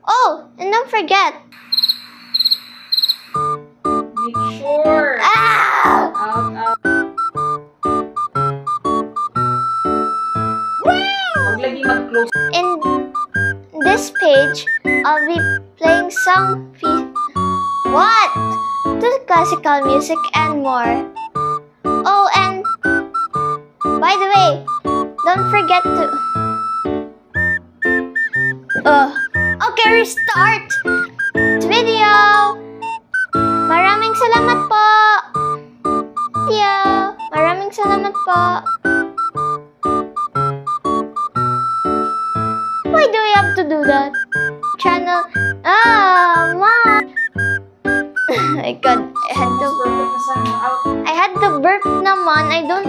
Oh, and don't forget. Make sure. Ah! Out. Huwag lagi mag-close. In this page, I'll be playing some what? The classical music and more. Oh, and by the way, don't forget to. Okay, restart video. Maraming salamat po. Maraming salamat po. Why do we have to do that? Channel. Mom. My God, I had to burp naman. I don't